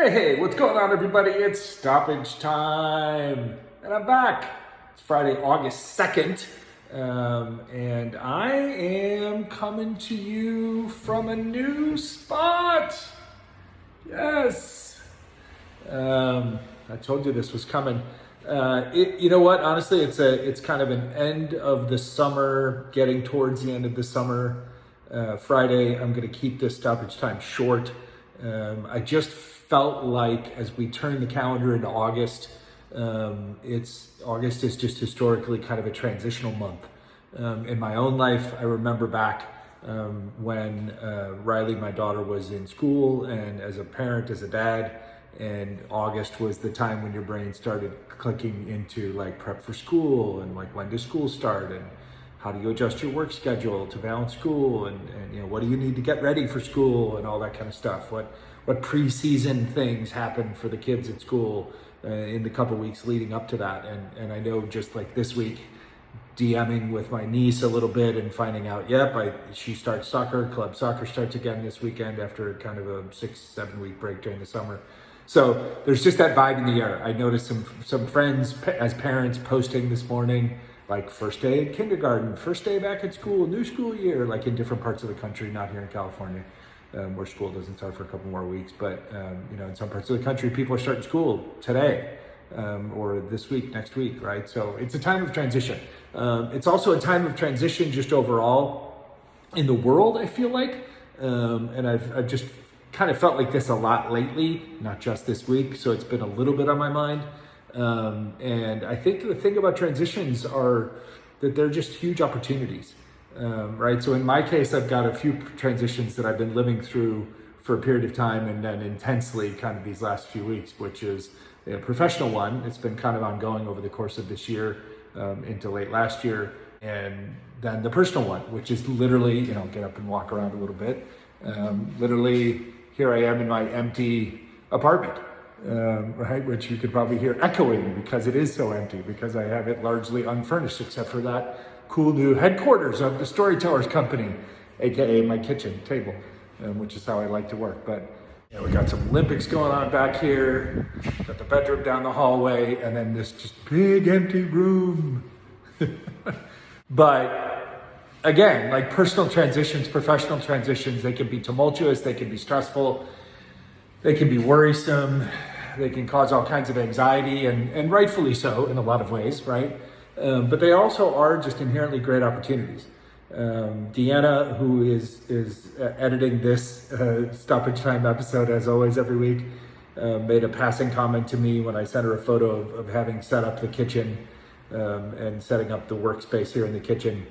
Hey, what's going on, everybody? It's stoppage time, and I'm back. It's Friday, August 2nd, and I am coming to you from a new spot. Yes. I told you this was coming. You know what? Honestly, it's kind of an end of the summer, getting towards the end of the summer. Friday, I'm going to keep this stoppage time short. I just felt like as we turn the calendar into August, August is just historically kind of a transitional month. In my own life, I remember back when Riley, my daughter, was in school, and as a parent, as a dad, and August was the time when your brain started clicking into like prep for school and like when does school start and how do you adjust your work schedule to balance school and you know, what do you need to get ready for school and all that kind of stuff. What pre-season things happen for the kids at school in the couple weeks leading up to that. And I know just like this week, DMing with my niece a little bit and finding out, she starts soccer, club soccer starts again this weekend after kind of a 6-7 week break during the summer. So there's just that vibe in the air. I noticed some friends as parents posting this morning, like first day in kindergarten, first day back at school, new school year, like in different parts of the country, not here in California, where school doesn't start for a couple more weeks. But, in some parts of the country, people are starting school today or this week, next week, right? So it's a time of transition. It's also a time of transition just overall in the world, I feel like. And I've just kind of felt like this a lot lately, not just this week. So it's been a little bit on my mind. And I think the thing about transitions are that they're just huge opportunities, right? So in my case, I've got a few transitions that I've been living through for a period of time and then intensely kind of these last few weeks, which is a professional one. It's been kind of ongoing over the course of this year into late last year. And then the personal one, which is literally, get up and walk around a little bit. Literally, here I am in my empty apartment. Right, which you could probably hear echoing because it is so empty, because I have it largely unfurnished except for that cool new headquarters of the Storytellers Company, aka my kitchen table, which is how I like to work. But we got some Olympics going on back here, got the bedroom down the hallway, and then this just big empty room. But again, like personal transitions, professional transitions, they can be tumultuous, they can be stressful, they can be worrisome, they can cause all kinds of anxiety, and rightfully so in a lot of ways, right? But they also are just inherently great opportunities. Deanna, who is editing this stoppage time episode, as always, every week, made a passing comment to me when I sent her a photo of having set up the kitchen and setting up the workspace here in the kitchen.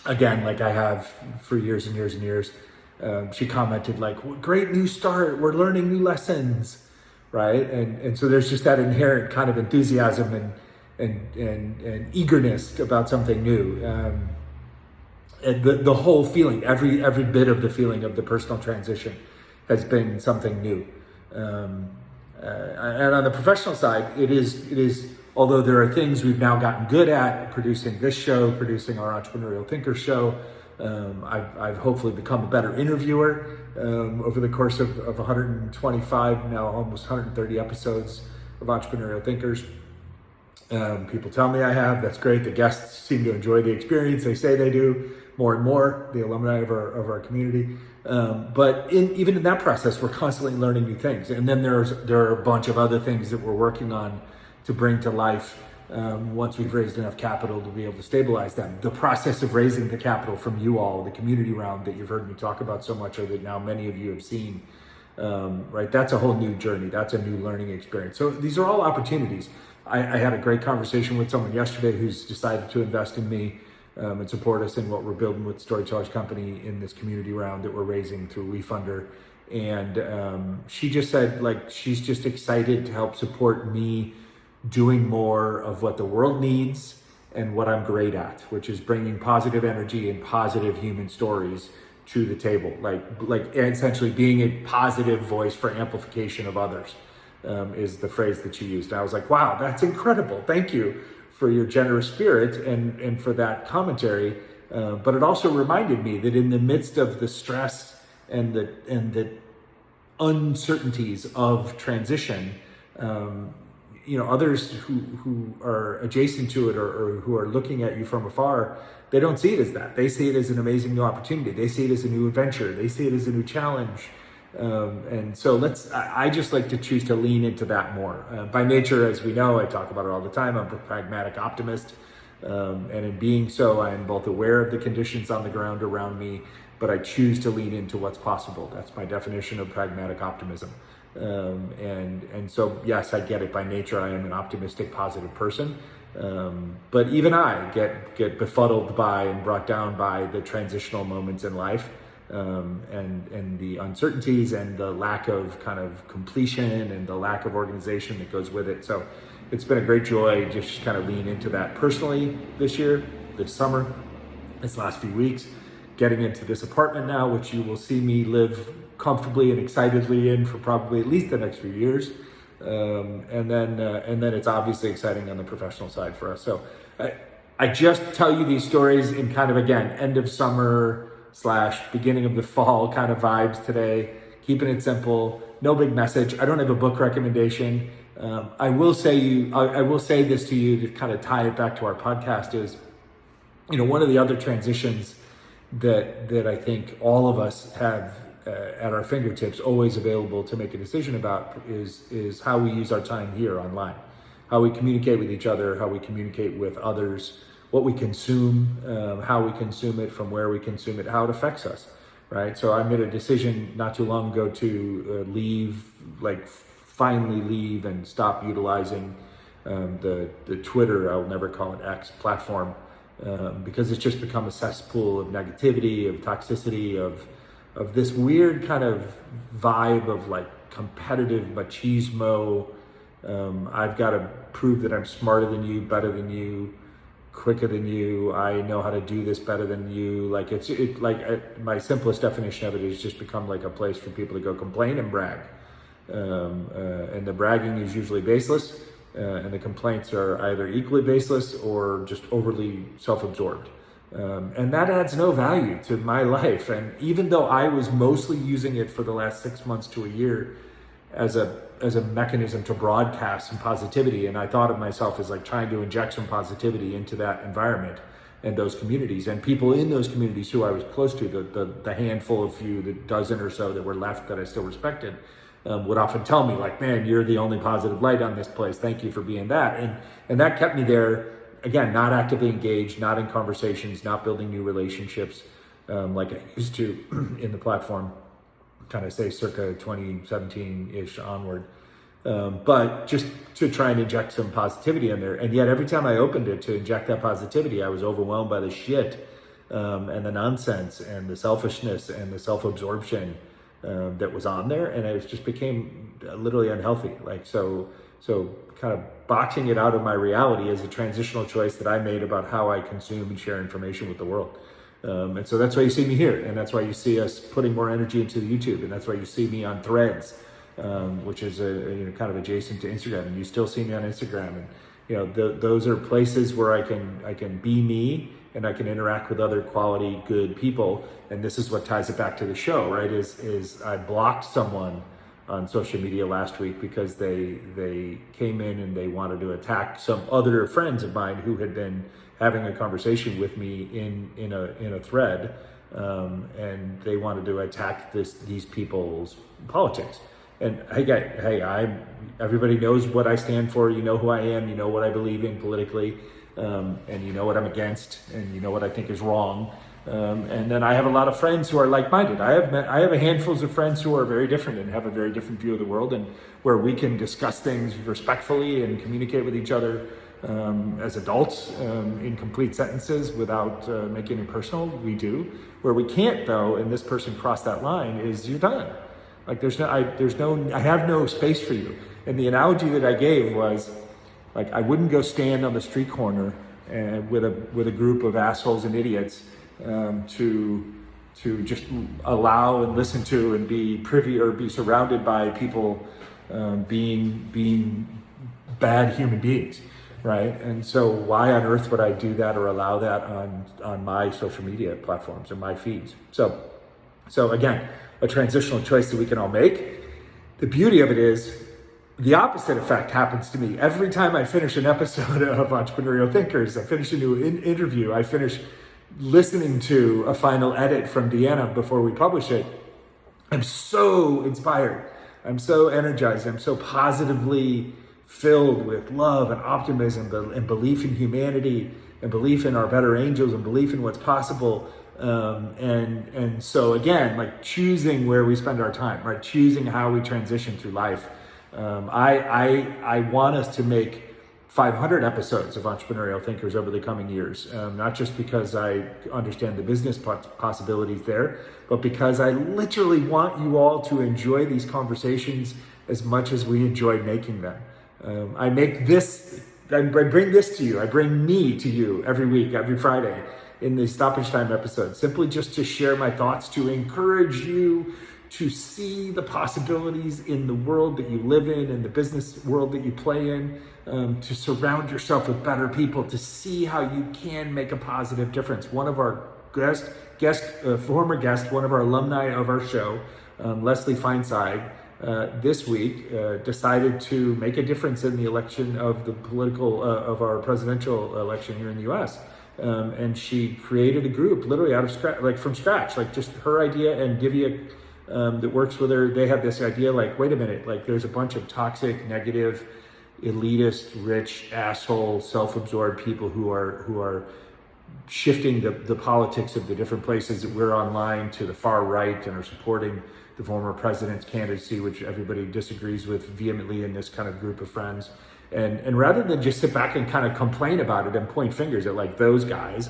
Again, like I have for years and years and years. She commented like, great new start, we're learning new lessons, right? And so there's just that inherent kind of enthusiasm and eagerness about something new. And the whole feeling, every bit of the feeling of the personal transition has been something new. And on the professional side, it is, although there are things we've now gotten good at, producing this show, producing our Entrepreneurial Thinker show, I've hopefully become a better interviewer over the course of 125, now almost 130 episodes of Entrepreneurial Thinkers. People tell me I have, that's great. The guests seem to enjoy the experience. They say they do more and more, the alumni of our community. But even in that process, we're constantly learning new things. And then there are a bunch of other things that we're working on to bring to life once we've raised enough capital to be able to stabilize them. The process of raising the capital from you all, the community round that you've heard me talk about so much, or that now many of you have seen, right? That's a whole new journey. That's a new learning experience. So these are all opportunities. I had a great conversation with someone yesterday who's decided to invest in me and support us in what we're building with Storytellers Company in this community round that we're raising through WeFunder. And she just said, like, she's just excited to help support me doing more of what the world needs and what I'm great at, which is bringing positive energy and positive human stories to the table, like essentially being a positive voice for amplification of others, is the phrase that she used. And I was like, wow, that's incredible. Thank you for your generous spirit and for that commentary. But it also reminded me that in the midst of the stress and the uncertainties of transition, others who are adjacent to it or who are looking at you from afar, they don't see it as that. They see it as an amazing new opportunity. They see it as a new adventure. They see it as a new challenge. And so I just like to choose to lean into that more. By nature, as we know, I talk about it all the time, I'm a pragmatic optimist. And in being so, I am both aware of the conditions on the ground around me, but I choose to lean into what's possible. That's my definition of pragmatic optimism. And so, yes, I get it. By nature, I am an optimistic, positive person. But even I get befuddled by and brought down by the transitional moments in life. And the uncertainties and the lack of kind of completion and the lack of organization that goes with it. So it's been a great joy just kind of lean into that personally this year, this summer, this last few weeks, getting into this apartment now, which you will see me live comfortably and excitedly in for probably at least the next few years. And then it's obviously exciting on the professional side for us. So I just tell you these stories in kind of, again, end of summer / beginning of the fall kind of vibes today, keeping it simple, no big message. I don't have a book recommendation. I will say this to you to kind of tie it back to our podcast is, one of the other transitions that I think all of us have at our fingertips, always available to make a decision about, is how we use our time here online, how we communicate with each other, how we communicate with others, what we consume, how we consume it, from where we consume it, how it affects us, right? So I made a decision not too long ago to finally leave and stop utilizing the Twitter, I'll never call it X, platform, because it's just become a cesspool of negativity, of toxicity, of this weird kind of vibe of like competitive machismo. I've got to prove that I'm smarter than you, better than you, quicker than you. I know how to do this better than you. My simplest definition of it is just become like a place for people to go complain and brag. And the bragging is usually baseless, and the complaints are either equally baseless or just overly self-absorbed. And that adds no value to my life. And even though I was mostly using it for the last 6 months to a year as a mechanism to broadcast some positivity, and I thought of myself as like trying to inject some positivity into that environment and those communities and people in those communities who I was close to, the handful of few, the dozen or so that were left that I still respected, would often tell me like, man, you're the only positive light on this place. Thank you for being that. And that kept me there. Again, not actively engaged, not in conversations, not building new relationships like I used to in the platform, kind of say circa 2017-ish onward. But just to try and inject some positivity in there. And yet every time I opened it to inject that positivity, I was overwhelmed by the shit and the nonsense and the selfishness and the self-absorption that was on there. And it just became literally unhealthy. So kind of boxing it out of my reality is a transitional choice that I made about how I consume and share information with the world. And so that's why you see me here. And that's why you see us putting more energy into the YouTube. And that's why you see me on Threads, which is kind of adjacent to Instagram. And you still see me on Instagram. And those are places where I can be me and I can interact with other quality, good people. And this is what ties it back to the show, right? Is I blocked someone on social media last week because they came in and they wanted to attack some other friends of mine who had been having a conversation with me in a thread, and they wanted to attack these people's politics. And everybody knows what I stand for. You know who I am. You know what I believe in politically, and you know what I'm against, and you know what I think is wrong. And then I have a lot of friends who are like-minded. I have a handfuls of friends who are very different and have a very different view of the world, and where we can discuss things respectfully and communicate with each other as adults in complete sentences without making it personal. We do. Where we can't, though, and this person crossed that line, is you're done. Like I have no space for you. And the analogy that I gave was like I wouldn't go stand on the street corner with a group of assholes and idiots to just allow and listen to and be privy or be surrounded by people being bad human beings, right? And so why on earth would I do that or allow that on my social media platforms and my feeds? So again, a transitional choice that we can all make. the beauty of it is the opposite effect happens to me. Every time I finish an episode of Entrepreneurial Thinkers, I finish a new interview, I finish listening to a final edit from Deanna before we publish it, I'm so inspired. I'm so energized. I'm so positively filled with love and optimism and belief in humanity and belief in our better angels and belief in what's possible. And so again, like choosing where we spend our time, right? Choosing how we transition through life. I want us to make 500 episodes of Entrepreneurial Thinkers over the coming years, not just because I understand the business possibilities there, but because I literally want you all to enjoy these conversations as much as we enjoy making them. I bring this to you, I bring me to you every week, every Friday in the Stoppage Time episode, simply just to share my thoughts, to encourage you to see the possibilities in the world that you live in the business world that you play in, to surround yourself with better people, to see how you can make a positive difference. One of our former guest, one of our alumni of our show, Leslie Feinzaig, this week decided to make a difference in the election of of our presidential election here in the U.S. And she created a group literally from scratch, like just her idea, and Divya that works with her, they have this idea like, wait a minute, like there's a bunch of toxic, negative, elitist, rich, asshole, self-absorbed people who are shifting the politics of the different places that we're online to the far right and are supporting the former president's candidacy, which everybody disagrees with vehemently in this kind of group of friends. And rather than just sit back and kind of complain about it and point fingers at like those guys,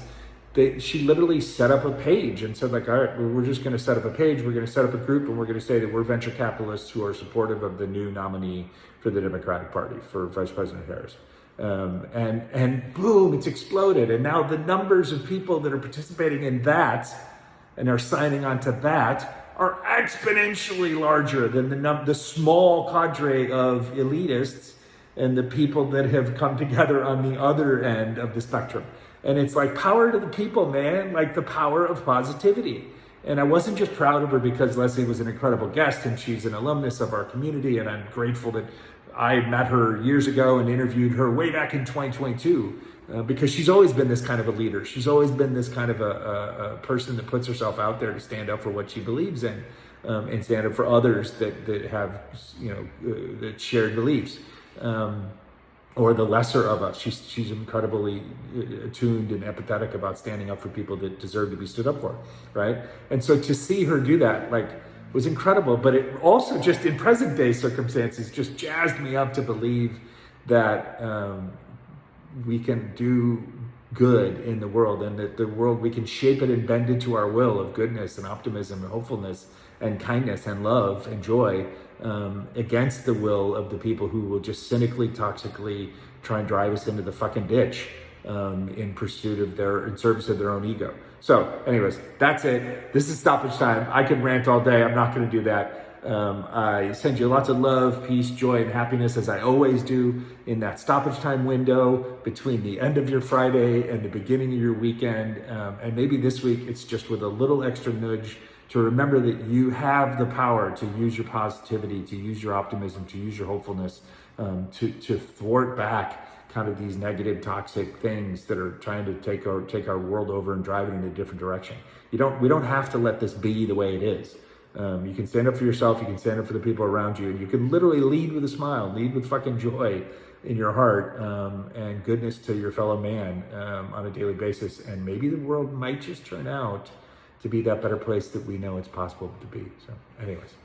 she literally set up a page and said like, all right, we're just going to set up a page. We're going to set up a group and we're going to say that we're venture capitalists who are supportive of the new nominee for the Democratic Party for Vice President Harris. And boom, it's exploded. And now the numbers of people that are participating in that and are signing on to that are exponentially larger than the small cadre of elitists and the people that have come together on the other end of the spectrum. And it's like power to the people, man, like the power of positivity. And I wasn't just proud of her because Leslie was an incredible guest and she's an alumnus of our community. And I'm grateful that I met her years ago and interviewed her way back in 2022 because she's always been this kind of a leader. She's always been this kind of a person that puts herself out there to stand up for what she believes in and stand up for others that have, that shared beliefs. Or the lesser of us. She's incredibly attuned and empathetic about standing up for people that deserve to be stood up for, right? And so to see her do that, like, was incredible. But it also just in present day circumstances just jazzed me up to believe that we can do good in the world, and that the world, we can shape it and bend it to our will of goodness and optimism and hopefulness and kindness and love and joy, against the will of the people who will just cynically, toxically try and drive us into the fucking ditch in service of their own ego. So anyways, that's it. This is Stoppage Time. I can rant all day. I'm not going to do that. I send you lots of love, peace, joy, and happiness, as I always do, in that stoppage time window between the end of your Friday and the beginning of your weekend. And maybe this week it's just with a little extra nudge to remember that you have the power to use your positivity, to use your optimism, to use your hopefulness, to thwart back kind of these negative, toxic things that are trying to take our world over and drive it in a different direction. We don't have to let this be the way it is. You can stand up for yourself, you can stand up for the people around you, and you can literally lead with a smile, lead with fucking joy in your heart, and goodness to your fellow man on a daily basis. And maybe the world might just turn out to be that better place that we know it's possible to be. So anyways.